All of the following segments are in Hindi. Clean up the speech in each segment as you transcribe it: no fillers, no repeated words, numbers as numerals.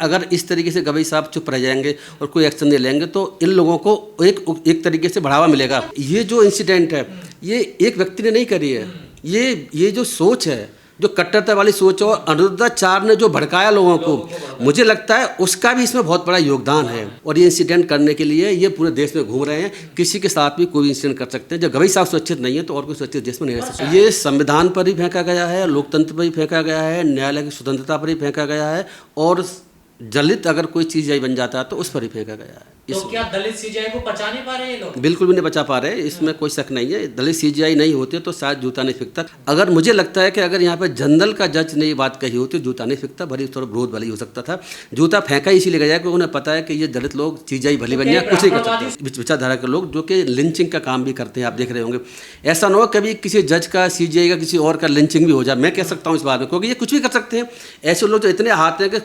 अगर इस तरीके से गवई साहब चुप रह जाएंगे और कोई एक्शन नहीं लेंगे तो इन लोगों को एक तरीके से बढ़ावा मिलेगा। ये जो इंसिडेंट है ये एक व्यक्ति ने नहीं करी है, ये जो सोच है, जो कट्टरता वाली सोच और अनिरुद्धाचार्य ने जो भड़काया लोगों को, मुझे लगता है उसका भी इसमें बहुत बड़ा योगदान है। और ये इंसिडेंट करने के लिए ये पूरे देश में घूम रहे हैं, किसी के साथ भी कोई इंसिडेंट कर सकते हैं। जब गवई साहब सुरक्षित नहीं है तो और कोई सुरक्षित देश में नहीं रह सकता। ये संविधान पर ही फेंका गया है, लोकतंत्र पर ही फेंका गया है, न्यायालय की स्वतंत्रता पर ही फेंका गया है, और दलित अगर कोई चीज बन जाता है तो उस पर ही फेंका गया है। तो क्या दलित सीजीआई को बचा नहीं पा रहे ये लोग? बिल्कुल भी नहीं बचा पा रहे, इसमें कोई शक नहीं है। दलित सीजीआई नहीं होते तो शायद जूता नहीं फेंकता। अगर मुझे लगता है कि अगर यहाँ पे जनरल का जज ने ये बात कही होती तो जूता नहीं फेंकता, भले थोड़ा विरोध भले हो सकता था। जूता फेंका इसीलिए गया कि उन्हें पता है कि ये दलित लोग सीजीआई भली बन जाए, कुछ नहीं कर सकते। विचारधारा के लोग जो कि लिंचिंग का काम भी करते हैं, आप देख रहे होंगे। ऐसा ना हो कभी किसी जज का, सीजीआई का, किसी और का लिंचिंग भी हो जाए, मैं कह सकता हूँ इस बात में, क्योंकि ये कुछ भी कर सकते हैं। ऐसे लोग जो इतने हाथ हैं कि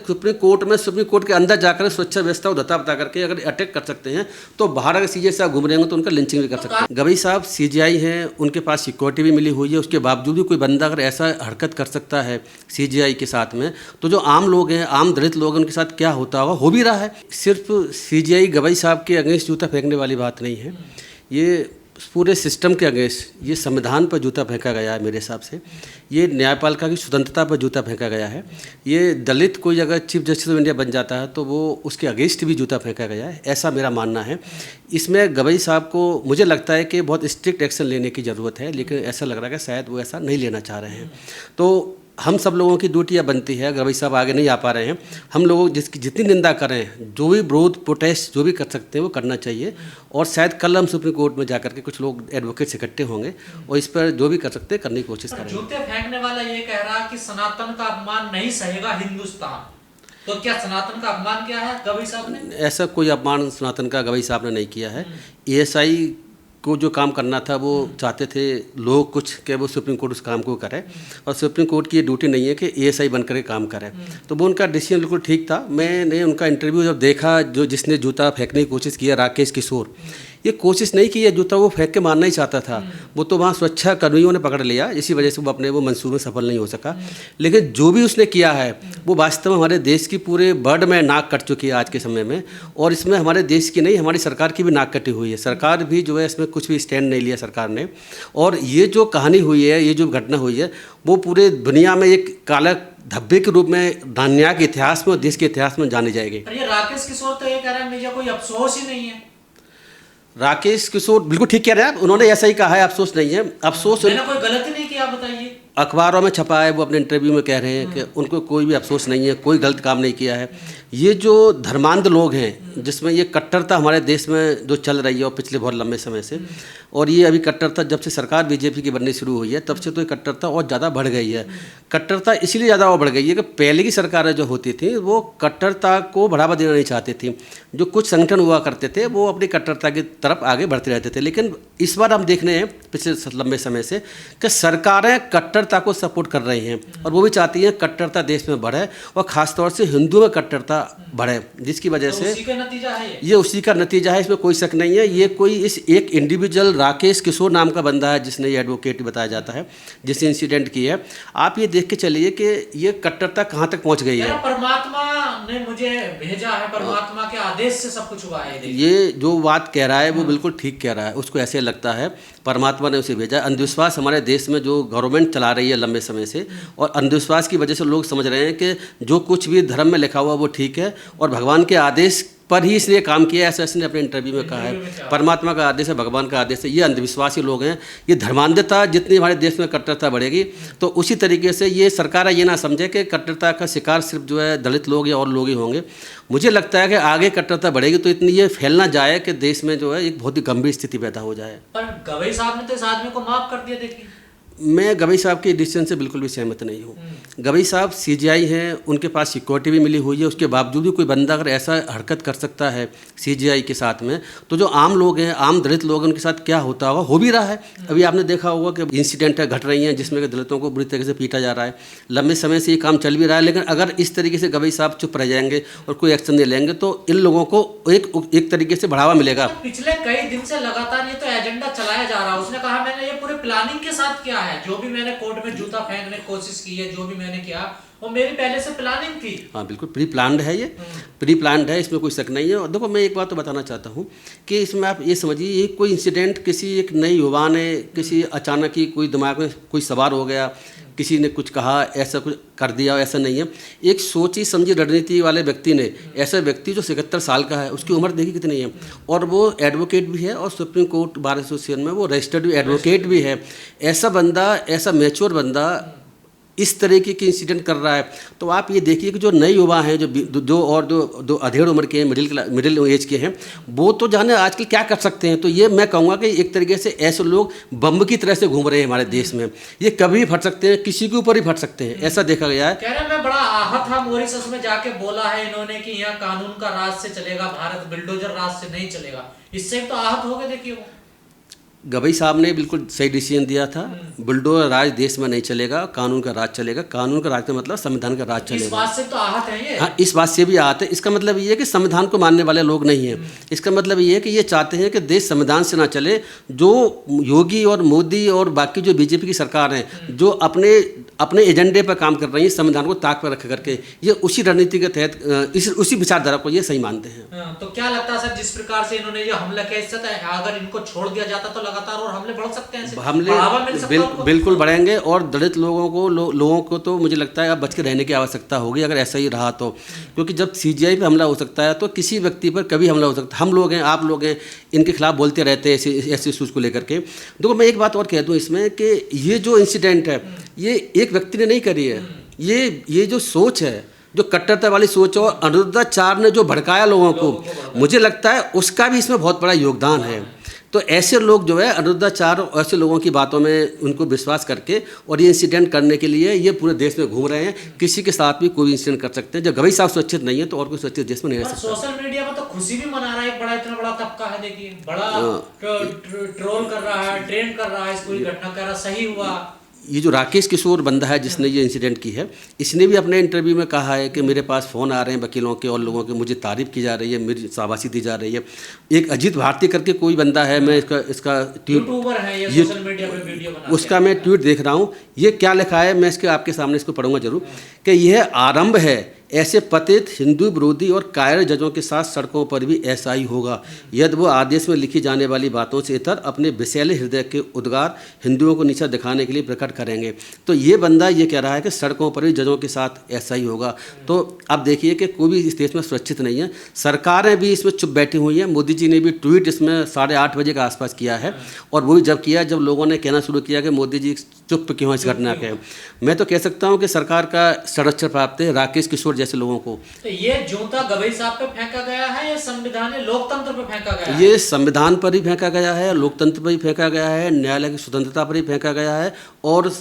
सुप्रीम कोर्ट के अंदर जाकर सुरक्षा व्यवस्था को धता बता करके अगर अटैक कर सकते हैं तो बाहर अगर सीजीआई साहब घूम रहे होंगे तो उनका लिंचिंग भी कर सकते हैं। गवई साहब सीजीआई हैं, उनके पास सिक्योरिटी भी मिली हुई है, उसके बावजूद भी कोई बंदा अगर ऐसा हरकत कर सकता है सीजीआई के साथ में, तो जो आम लोग हैं, आम दलित लोग हैं, उनके साथ क्या होता होगा, हो भी रहा है। सिर्फ सीजीआई गवई साहब के अगेंस्ट जूता फेंकने वाली बात नहीं है, ये पूरे सिस्टम के अगेंस्ट, ये संविधान पर जूता फेंका गया है मेरे हिसाब से। ये न्यायपालिका की स्वतंत्रता पर जूता फेंका गया है। ये दलित कोई अगर चीफ जस्टिस ऑफ इंडिया बन जाता है तो वो उसके अगेंस्ट भी जूता फेंका गया है, ऐसा मेरा मानना है। इसमें गवई साहब को मुझे लगता है कि बहुत स्ट्रिक्ट एक्शन लेने की ज़रूरत है, लेकिन ऐसा लग रहा है कि शायद वो ऐसा नहीं लेना चाह रहे हैं। तो हम सब लोगों की ड्यूटी बनती है, गवई साहब आगे नहीं आ पा रहे हैं, हम लोग जिसकी जितनी निंदा करें, जो भी विरोध प्रोटेस्ट जो भी कर सकते हैं वो करना चाहिए। और शायद कल हम सुप्रीम कोर्ट में जाकर के कुछ लोग एडवोकेट्स इकट्ठे होंगे और इस पर जो भी कर सकते हैं करने की कोशिश करेंगे। जूते फेंकने वाला ये कह रहा कि सनातन का अपमान नहीं सहेगा हिंदुस्तान, तो क्या सनातन का अपमान किया है गवई साहब ने? ऐसा कोई अपमान सनातन का गवई साहब ने नहीं किया है। एएसआई को जो काम करना था वो चाहते थे लोग कुछ कि वो सुप्रीम कोर्ट उस काम को करे, और सुप्रीम कोर्ट की ये ड्यूटी नहीं है कि एएसआई बनकर के काम करे। तो वो उनका डिसीजन बिल्कुल ठीक था। मैंने उनका इंटरव्यू जब देखा, जो जिसने जूता फेंकने की कोशिश किया, राकेश किशोर, ये कोशिश नहीं की है जूता वो फेंक के मारना ही चाहता था, वो तो वहाँ सुरक्षा कर्मियों ने पकड़ लिया, इसी वजह से वो अपने वो मंसूबे में सफल नहीं हो सका। लेकिन जो भी उसने किया है वो वास्तव में हमारे देश की पूरे वर्ल्ड में नाक कट चुकी है आज के समय में, और इसमें हमारे देश की नहीं, हमारी सरकार की भी नाक कटी हुई है। सरकार भी जो है इसमें कुछ भी स्टैंड नहीं लिया सरकार ने, और ये जो कहानी हुई है, ये जो घटना हुई है, वो पूरे दुनिया में एक काला धब्बे के रूप में न्याय के इतिहास में और देश के इतिहास में जानी जाएगी। राकेश किशोर तो ये कह रहे हैं मुझे कोई अफसोस ही नहीं है। राकेश किशोर बिल्कुल ठीक कह रहे हैं आप, उन्होंने ऐसा ही कहा है, अफसोस नहीं है। अफसोस मैंने कोई गलती नहीं किया, बताइए। अखबारों में छपा है, वो अपने इंटरव्यू में कह रहे हैं कि उनको कोई भी अफसोस नहीं है, कोई गलत काम नहीं किया है। ये जो धर्मांध लोग हैं, जिसमें ये कट्टरता हमारे देश में जो चल रही है और पिछले बहुत लंबे समय से, और ये अभी कट्टरता जब से सरकार बीजेपी की बननी शुरू हुई है तब से तो ये कट्टरता और ज़्यादा बढ़ गई है। कट्टरता इसलिए ज़्यादा और बढ़ गई है कि पहले की सरकारें जो होती थी वो कट्टरता को बढ़ावा देना नहीं चाहती थी। जो कुछ संगठन हुआ करते थे वो अपनी कट्टरता की तरफ आगे बढ़ते रहते थे, लेकिन इस बार हम देख रहे हैं पिछले लंबे समय से कि सरकारें कट्टरता को सपोर्ट कर रही हैं, और वो भी चाहती हैं कट्टरता देश में बढ़े और ख़ासतौर से हिंदुओं में कट्टरता बढ़े, जिसकी वजह से उसी का नतीजा है ये उसी का नतीजा है, इसमें कोई शक नहीं है। ये कोई इस एक इंडिविजुअल राकेश किशोर नाम का बंदा है जिसने ये एडवोकेट बताया जाता है, जिसने इंसिडेंट की है। आप ये देख के चलिए कि ये कट्टरता कहाँ तक पहुँच गई है। परमात्मा ने मुझे भेजा है, परमात्मा के आदेश से सब कुछ हुआ है। ये जो बात कह रहा है वो बिल्कुल ठीक कह रहा है, उसको ऐसे लगता है परमात्मा ने उसे भेजा। अंधविश्वास हमारे देश में जो गवर्नमेंट चला रही है लंबे समय से, और अंधविश्वास की वजह से लोग समझ रहे हैं कि जो कुछ भी धर्म में लिखा हुआ वो ठीक है और भगवान के आदेश पर ही इसने काम किया है, ऐसा इसने अपने इंटरव्यू में कहा है। परमात्मा का आदेश है, भगवान का आदेश है। ये अंधविश्वासी लोग हैं। ये धर्मांधता जितनी हमारे देश में कट्टरता बढ़ेगी तो उसी तरीके से ये सरकार ये ना समझे कि कट्टरता का शिकार सिर्फ जो है दलित लोग या और लोग ही होंगे। मुझे लगता है कि आगे कट्टरता बढ़ेगी तो इतनी ये फैलना जाए कि देश में जो है एक बहुत ही गंभीर स्थिति पैदा हो जाए। पर गवई साहब ने तो इस आदमी को माफ कर दिया। देखिए, मैं गवई साहब के डिसीजन से बिल्कुल भी सहमत नहीं हूँ। गवई साहब सीजीआई हैं, उनके पास सिक्योरिटी भी मिली हुई है, उसके बावजूद भी कोई बंदा अगर ऐसा हरकत कर सकता है सीजीआई के साथ में, तो जो आम लोग हैं, आम दलित लोग हैं, उनके साथ क्या होता होगा, हो भी रहा है। अभी आपने देखा होगा कि इंसिडेंट घट रही हैं जिसमें दलितों को बुरी तरीके से पीटा जा रहा है। लंबे समय से ये काम चल भी रहा है, लेकिन अगर इस तरीके से गवई साहब चुप रह जाएंगे और कोई एक्शन नहीं लेंगे तो इन लोगों को एक तरीके से बढ़ावा मिलेगा। पिछले कई दिन से लगातार ये तो एजेंडा चलाया जा रहा है। उसने कहा मैंने ये पूरे प्लानिंग के साथ किया है। है, जो भी मैंने कोर्ट में जूता फेंकने की कोशिश की है, जो भी मैंने किया वो मेरी पहले से प्लानिंग थी। हाँ बिल्कुल प्री प्लान्ड है, ये प्री प्लान्ड है, इसमें कोई शक नहीं है। और देखो मैं एक बात तो बताना चाहता हूँ कि इसमें आप ये समझिए, ये कोई इंसिडेंट किसी एक नई युवा ने किसी अचानक ही कोई दिमाग में कोई सवार हो गया, किसी ने कुछ कहा, ऐसा कुछ कर दिया, ऐसा नहीं है। एक सोची समझी रणनीति वाले व्यक्ति ने, ऐसा व्यक्ति जो 77 साल का है, उसकी उम्र देखी कितनी है, और वो एडवोकेट भी है और सुप्रीम कोर्ट बार एसोसिएशन में वो रजिस्टर्ड एडवोकेट भी है। ऐसा बंदा, ऐसा मैच्योर बंदा इस तरीके के इंसिडेंट कर रहा है, तो आप ये देखिए कि जो नए युवा हैं, जो अधेड़ उम्र के हैं, मिडिल एज के हैं, वो तो जाने आजकल क्या कर सकते हैं। तो ये मैं कहूँगा कि एक तरीके से ऐसे लोग बम की तरह से घूम रहे हैं हमारे देश में, ये कभी भी फट सकते हैं, किसी के ऊपर ही फट सकते हैं, ऐसा देखा गया है। कह रहे मैं बड़ा आहत था, मॉरिशस में जाके बोला है इन्होंने कि यहाँ कानून का राज से चलेगा, भारत बिल्डोजर राज से नहीं चलेगा। इससे तो आहत हो गए। देखिए वो गवई साहब ने बिल्कुल सही डिसीजन दिया था, बुलडोजर राज देश में नहीं चलेगा, कानून का राज चलेगा। कानून का राज का मतलब संविधान का राज चलेगा। इस बात से तो आहत है ये। हाँ, इस बात से भी आहत है। इसका मतलब ये है कि संविधान को मानने वाले लोग नहीं हैं। इसका मतलब ये है कि ये चाहते हैं कि देश संविधान से ना चले। जो योगी और मोदी और बाकी जो बीजेपी की सरकार हैं, जो अपने एजेंडे पर काम कर रही है, संविधान को ताक पर रख करके, ये उसी रणनीति के तहत उसी विचारधारा को ये सही मानते हैं। तो क्या लगता है सर, जिस प्रकार से इन्होंने ये हमला किया, इससे अगर इनको छोड़ दिया जाता तो लगातार और हमले बढ़ सकते हैं, हमले बिल्कुल बढ़ेंगे। और दलित लोगों को तो मुझे लगता है अब बच के रहने की आवश्यकता होगी अगर ऐसा ही रहा तो, क्योंकि जब सीजीआई पे हमला हो सकता है तो किसी व्यक्ति पर कभी हमला हो सकता है। हम लोग हैं, आप लोग हैं, इनके खिलाफ बोलते रहते हैं ऐसे इशूज़ को लेकर के। देखो मैं एक बात और कह दूँ इसमें कि ये जो इंसिडेंट है, ये एक व्यक्ति ने नहीं करी है। ये जो सोच है, जो कट्टरता वाली सोच और अनिरुद्धाचार्य ने जो भड़काया लोगों को, मुझे लगता है उसका भी इसमें बहुत बड़ा योगदान है। तो ऐसे लोग जो है अनिरुद्धाचार्य, ऐसे लोगों की बातों में उनको विश्वास करके और ये इंसिडेंट करने के लिए ये पूरे देश में घूम रहे हैं। किसी के साथ भी कोई इंसिडेंट कर सकते हैं। जब गवई साहब सुरक्षित नहीं है तो और कोई सुरक्षित देश में नहीं रह सकता। सोशल मीडिया में तो खुशी भी मना रहा है, इतना बड़ा तबका है, देखिए बड़ा ट्रोल कर रहा है, ट्रेंड कर रहा है इस पूरी घटना, कह रहा सही हुआ। ये जो राकेश किशोर बंदा है जिसने ये इंसिडेंट की है, इसने भी अपने इंटरव्यू में कहा है कि मेरे पास फ़ोन आ रहे हैं वकीलों के और लोगों के, मुझे तारीफ़ की जा रही है, मेरी शाबाशी दी जा रही है। एक अजीत भारती करके कोई बंदा है, मैं इसका यूट्यूबर है, ये सोशल मीडिया पे वीडियो बनाता है, उसका मैं ट्वीट देख रहा हूँ। ये क्या लिखा है, मैं इसके आपके सामने इसको पढ़ूंगा जरूर, कि यह आरंभ है, ऐसे पतित हिंदू विरोधी और कायर जजों के साथ सड़कों पर भी ऐसा ही होगा यदि वो आदेश में लिखी जाने वाली बातों से इतर अपने विषैले हृदय के उद्गार हिंदुओं को नीचा दिखाने के लिए प्रकट करेंगे। तो ये बंदा ये कह रहा है कि सड़कों पर भी जजों के साथ ऐसा ही होगा। तो अब देखिए कि कोई भी इस देश में सुरक्षित नहीं है। सरकारें भी इसमें चुप बैठी हुई हैं। मोदी जी ने भी ट्वीट इसमें 8:30 बजे के आसपास किया है, और वो भी जब किया जब लोगों ने कहना शुरू किया कि मोदी जी चुप क्यों है इस घटना के। मैं तो कह सकता हूँ कि सरकार का संरक्षण प्राप्त है राकेश किशोर जैसे लोगों को। तो ये जूता गवई साहब पे फेंका गया है या संविधान लोकतंत्र पे फेंका गया है? ये संविधान पर ही फेंका गया है, लोकतंत्र पर ही फेंका गया है, न्यायालय की स्वतंत्रता पर ही फेंका गया है, और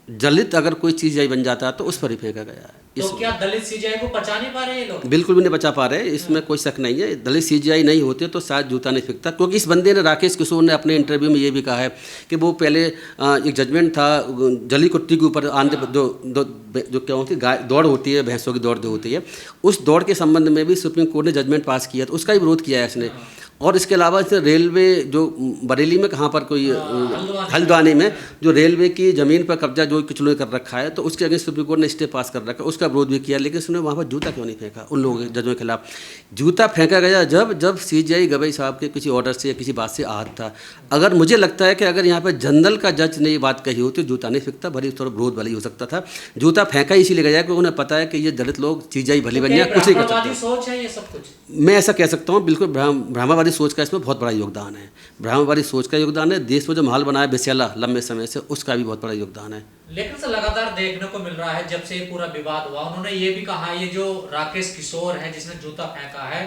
दलित अगर कोई चीज बन जाता है तो उस पर ही फेंका गया है। तो क्या दलित सीजीआई को बचा नहीं पा रहे ये लोग? बिल्कुल भी नहीं बचा पा रहे, इसमें कोई शक नहीं है। दलित सीजीआई नहीं होते तो शायद जूता नहीं फेंकता, क्योंकि इस बंदे ने, राकेश किशोर ने अपने इंटरव्यू में ये भी कहा है कि वो पहले एक जजमेंट था जली कुट्टी के ऊपर, आंध्र जो क्या होती है दौड़ होती है, भैंसों की दौड़ जो होती है, उस दौड़ के संबंध में भी सुप्रीम कोर्ट ने जजमेंट पास किया, तो उसका भी विरोध किया है इसने। और इसके अलावा इसे रेलवे जो बरेली में कहाँ पर कोई हल्द्वानी में जो रेलवे की ज़मीन पर कब्जा जो कुछ लोगों ने कर रखा है, तो उसके अगेंस्ट सुप्रीम कोर्ट ने स्टे पास कर रखा, उसका विरोध भी किया। लेकिन उसने वहाँ पर जूता क्यों नहीं फेंका? उन लोगों के जजों के खिलाफ जूता फेंका गया जब सीजीआई गवई साहब के किसी ऑर्डर से या किसी बात से आहत था। अगर मुझे लगता है कि अगर यहाँ पर जनरल का जज ने ये बात कही होती तो जूता नहीं फेंकता, भले थोड़ा विरोध वाली हो सकता था। जूता फेंका इसीलिए गया कि उन्हें पता है कि ये दलित लोग सीजीआई भली बन जाए, कुछ नहीं कर सकते। सोच है ये सब कुछ, मैं ऐसा कह सकता हूँ, बिल्कुल ब्राह्मणवादी सोच का इसमें बहुत बड़ा योगदान है। ब्राह्मणवादी सोच का योगदान है, देश में जो माहौल बनाया बेस्याला लंबे समय से, उसका भी बहुत बड़ा योगदान है। लेकिन से लगातार देखने को मिल रहा है जब से ये पूरा विवाद हुआ, उन्होंने ये भी कहा, ये जो राकेश किशोर है जिसने जूता फेंका है,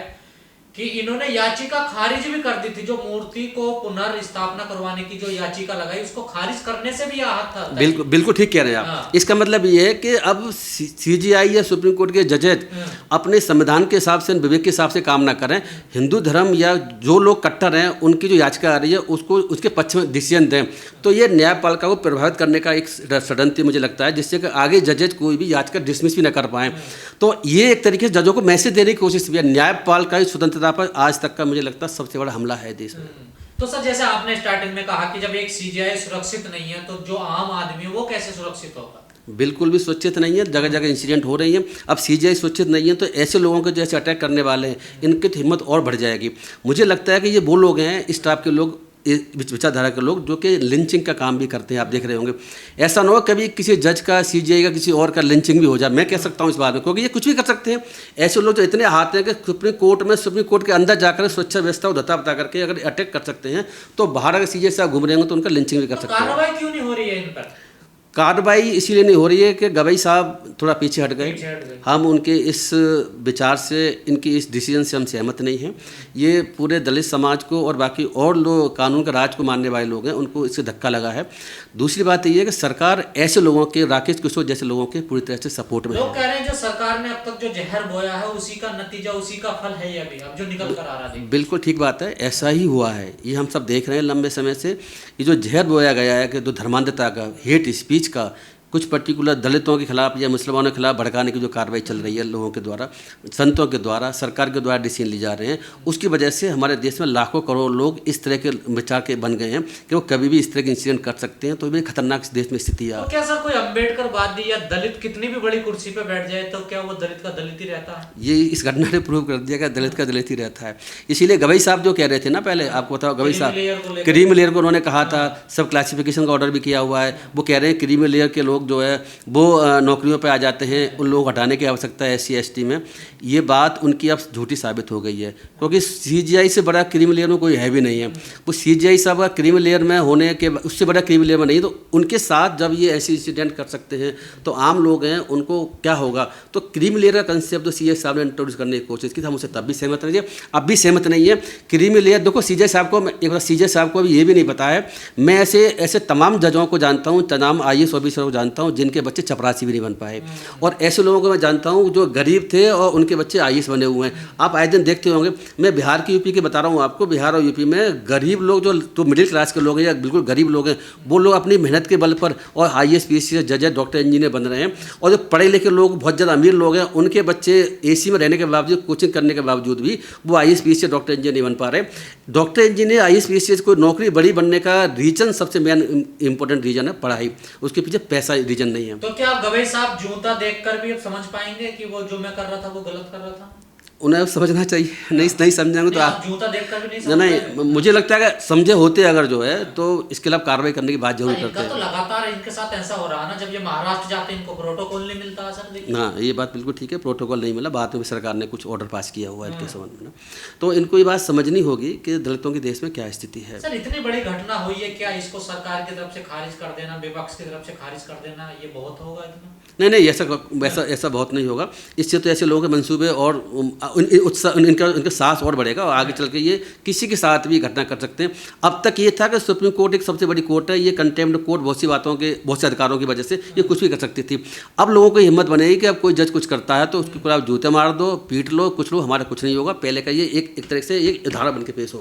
कि इन्होंने याचिका खारिज भी कर दी थी। जो मूर्ति को पुनर्स्थापना करवाने की जो याचिका लगाई उसको खारिज करने से भी आहत था। बिल्कुल ठीक कह रहे हैं आप। हाँ। इसका मतलब ये है कि अब सीजीआई या सुप्रीम कोर्ट के जजेज अपने संविधान के हिसाब से, विवेक के हिसाब से काम ना करें। हिंदू धर्म या जो लोग कट्टर हैं उनकी जो याचिका आ रही है उसको उसके पक्ष में डिसीजन दें। तो ये न्यायपालिका को प्रभावित करने का एक षड्यंत्र मुझे लगता है, जिससे कि आगे जजेज कोई भी याचिका डिसमिस भी न कर पाएँ। तो ये एक तरीके से जजों को मैसेज देने की कोशिश भी है। न्यायपालिका की स्वतंत्रता पर आज तक का मुझे लगता है सबसे बड़ा हमला है देश में। तो सर जैसे आपने स्टार्टिंग में कहा कि जब एक सीजीआई सुरक्षित नहीं है तो जो आम आदमी है वो कैसे सुरक्षित होगा? बिल्कुल भी सुरक्षित नहीं है, जगह जगह इंसिडेंट हो रही हैं। अब सीजीआई सुरक्षित नहीं है तो ऐसे लोगों के जैसे अटैक करने वाले हैं इनकी तो हिम्मत और बढ़ जाएगी। मुझे लगता है कि ये वो लोग हैं, इस टाइप के लोग, विचारधारा के लोग, जो कि लिंचिंग का काम भी करते हैं। आप देख रहे होंगे, ऐसा ना हो कभी किसी जज का, सीजीआई का, किसी और का लिंचिंग भी हो जाए। मैं कह सकता हूँ इस बारे में, क्योंकि ये कुछ भी कर सकते हैं। ऐसे लोग जो इतने हाथ हैं कि सुप्रीम कोर्ट के अंदर जाकर सुरक्षा व्यवस्था को धता बता करके अगर अटैक कर सकते हैं, तो बाहर अगर सीजीआई साहब घूम रहे होंगे तो उनका लिंचिंग भी कर सकते हैं। कार्रवाई क्यों नहीं हो रही है इन पर? कार्रवाई इसीलिए नहीं हो रही है कि गवई साहब थोड़ा पीछे हट गए। हम उनके इस विचार से, इनकी इस डिसीजन से हम सहमत नहीं हैं। ये पूरे दलित समाज को और बाकी और लोग, कानून का राज को मानने वाले लोग हैं, उनको इससे धक्का लगा है। दूसरी बात ये है कि सरकार ऐसे लोगों के, राकेश किशोर जैसे लोगों के पूरी तरह से सपोर्ट में है। लोग कह रहे हैं जो सरकार ने अब तक जो जहर बोया है उसी का नतीजा, उसी का फल है ये अभी अब जो निकल कर आ रहा है। बिल्कुल ठीक बात है, ऐसा ही हुआ है। ये हम सब देख रहे हैं लंबे समय से। ये जो जहर बोया गया है कि जो धर्मांधता का, हेट स्पीच का, कुछ पर्टिकुलर दलितों के खिलाफ या मुसलमानों के खिलाफ भड़काने की जो कार्रवाई चल रही है लोगों के द्वारा, संतों के द्वारा, सरकार के द्वारा डिसीजन ली जा रहे हैं, उसकी वजह से हमारे देश में लाखों करोड़ लोग इस तरह के विचार के बन गए हैं कि वो कभी भी इस तरह के इंसिडेंट कर सकते हैं। तो ये खतरनाक देश में स्थिति है। तो क्या सर कोई अम्बेडकरवादी या दलित कितनी भी बड़ी कुर्सी पे बैठ जाए तो क्या वो दलित का दलित ही रहता है? ये इस घटना ने प्रूव कर दिया कि दलित का दलित ही रहता है। इसीलिए गवई साहब जो कह रहे थे ना, पहले आपको बताओ, गवई साहब क्रीमी लेयर को उन्होंने कहा था, सब क्लासिफिकेशन का ऑर्डर भी किया हुआ है। वो कह रहे हैं क्रीमी लेयर के लोग जो है वो नौकरियों पे आ जाते हैं, उन लोगों को हटाने की आवश्यकता है SC ST में। ये बात उनकी अब झूठी साबित हो गई है, क्योंकि सीजीआई से बड़ा क्रीमी लेयर में कोई है भी नहीं है। वो सीजीआई साहब का क्रीमी लेयर में होने के, उससे बड़ा क्रीमी लेयर में नहीं, तो उनके साथ जब ये ऐसे इंसिडेंट कर सकते हैं तो आम लोग हैं, उनको क्या होगा? तो क्रीमी लेयर का कंसेप्ट तो सीजीआई साहब ने इंट्रोड्यूस करने की कोशिश की, हम उससे तब भी सहमत नहीं है, अब भी सहमत नहीं है। क्रीमी लेयर देखो, सीजीआई साहब को, एक बार सीजीआई साहब को भी ये भी नहीं पता है। मैं ऐसे तमाम जजों को जानता हूँ, तमाम IAS ऑफिसरों को जानता हूँ जिनके बच्चे चपरासी भी नहीं बन पाए, और ऐसे लोगों को मैं जानता हूँ जो गरीब थे और उनके बच्चे IAS बने हुए हैं। आप आए दिन देखते होंगे, मैं बिहार की, यूपी के बता रहा हूँ आपको, बिहार और यूपी में गरीब लोग जो मिडिल क्लास के लोग हैं या बिल्कुल गरीब लोग हैं, वो लोग अपनी मेहनत के बल पर और IAS PAS जज, डॉक्टर, इंजीनियर बन रहे हैं। और जो पढ़े लिखे लोग, बहुत ज़्यादा अमीर लोग हैं, उनके बच्चे AC में रहने के बावजूद, कोचिंग करने के बावजूद भी वो IAS PAS डॉक्टर इंजीनियर नहीं बन पा रहे। डॉक्टर इंजीनियर IAS PAS को नौकरी बड़ी बनने का रीजन, सबसे मेन इंपॉर्टेंट रीजन है पढ़ाई, उसके पीछे पैसा रीजन नहीं है। तो क्या गवई साहब जूता देखकर भी अब समझ पाएंगे कि वो जो मैं कर रहा था वो गलत कर रहा था? उन्हें समझना चाहिए, नहीं समझेंगे तो आप जूता देखकर भी नहीं समझ नहीं, मुझे लगता है कि समझे होते अगर जो है तो इसके खिलाफ कार्रवाई करने की बात जरूर करते हैं। तो लगातार इनके साथ ऐसा हो रहा है ना, जब ये महाराष्ट्र जाते हैं इनको प्रोटोकॉल नहीं मिलता सर। देखिए हाँ, ये बात बिल्कुल ठीक है, प्रोटोकॉल नहीं मिला, बाद में सरकार ने कुछ ऑर्डर पास किया हुआ है इनके संबंध में। तो इनको ये बात समझनी होगी कि दलितों के देश में क्या स्थिति है। सर इतनी बड़ी घटना हुई है, क्या इसको सरकार की तरफ से खारिज कर देना, विपक्ष की तरफ से खारिज कर देना, ये बहुत होगा इतना? नहीं, ऐसा बहुत नहीं होगा। इससे तो ऐसे लोगों के मंसूबे और इनका साहस और बढ़ेगा, और आगे चल के ये किसी के साथ भी घटना कर सकते हैं। अब तक ये था कि सुप्रीम कोर्ट एक सबसे बड़ी कोर्ट है, ये कंटेम्प्ट कोर्ट बहुत सी बातों के, बहुत से अधिकारों की वजह से ये कुछ भी कर सकती थी। अब लोगों को हिम्मत बनेगी कि अब कोई जज कुछ करता है तो उसके ऊपर आप जूते मार दो, पीट लो, कुछ लो, हमारा कुछ नहीं होगा। पहले का ये एक तरह से एक उदाहरण बन के पेश होगा।